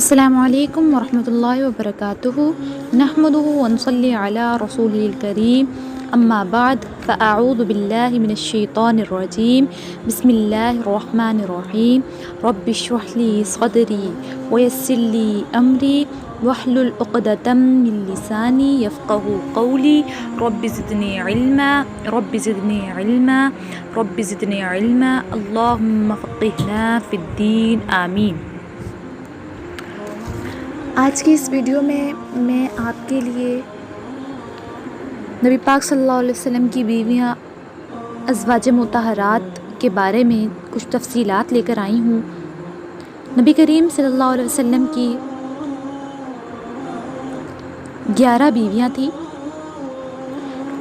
السلام علیکم ورحمۃ اللہ وبرکاتہ نحمده ونصلی علی رسولہ الکریم اما بعد فاعوذ باللہ من الشیطان الرجیم بسم اللہ الرحمن الرحیم رب اشرح لی صدری ویسر لی امری واحلل عقدۃ من لسانی یفقهوا قولی رب زدنی علما رب زدنی علما رب زدنی علما اللہم فقہنا فی الدین آمین۔ آج کی اس ویڈیو میں آپ کے لیے نبی پاک صلی اللہ علیہ وسلم کی بیویاں ازواج مطہرات کے بارے میں کچھ تفصیلات لے کر آئی ہوں۔ نبی کریم صلی اللہ علیہ وسلم کی 11 بیویاں تھیں،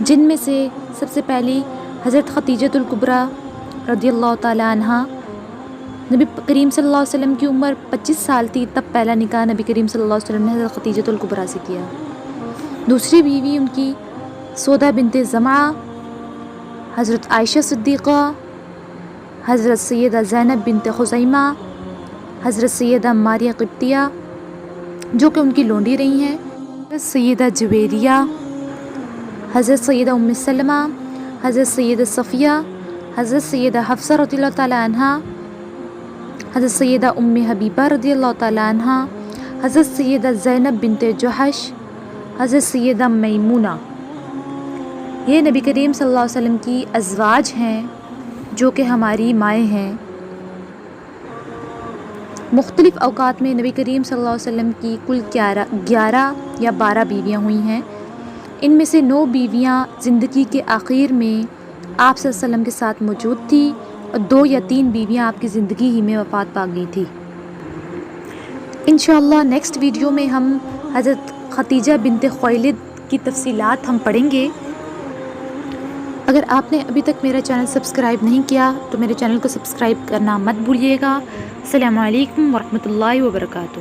جن میں سے سب سے پہلی حضرت خدیجہ الکبریٰ رضی اللہ تعالی عنہا۔ نبی کریم صلی اللہ علیہ وسلم کی عمر 25 سال تھی تب پہلا نکاح نبی کریم صلی اللہ علیہ وسلم نے حضرت خدیجہ الکبریٰ سے کیا۔ دوسری بیوی ان کی سودہ بنت زمعہ، حضرت عائشہ صدیقہ، حضرت سیدہ زینب بنت خزیمہ، حضرت سیدہ ماریہ قبطیہ جو کہ ان کی لونڈی رہی ہیں، حضرت سیدہ جویریہ، حضرت سیدہ ام سلمہ، حضرت سیدہ صفیہ، حضرت سیدہ حفصہ رضی اللہ تعالی عنہا، حضرت سیدہ ام حبیبہ رضی اللہ تعالی عنہا، حضرت سیدہ زینب بنت جحش، حضرت سیدہ میمونہ۔ یہ نبی کریم صلی اللہ علیہ وسلم کی ازواج ہیں جو کہ ہماری مائیں ہیں۔ مختلف اوقات میں نبی کریم صلی اللہ علیہ وسلم کی کل 11 یا 12 بیویاں ہوئی ہیں۔ ان میں سے 9 بیویاں زندگی کے آخر میں آپ صلی اللہ علیہ وسلم کے ساتھ موجود تھی اور 2 یا 3 بیویاں آپ کی زندگی ہی میں وفات پا گئی تھی۔ انشاءاللہ نیکسٹ ویڈیو میں ہم حضرت خدیجہ بنت خویلد کی تفصیلات ہم پڑھیں گے۔ اگر آپ نے ابھی تک میرا چینل سبسکرائب نہیں کیا تو میرے چینل کو سبسکرائب کرنا مت بھولیے گا۔ السلام علیکم ورحمۃ اللہ وبرکاتہ۔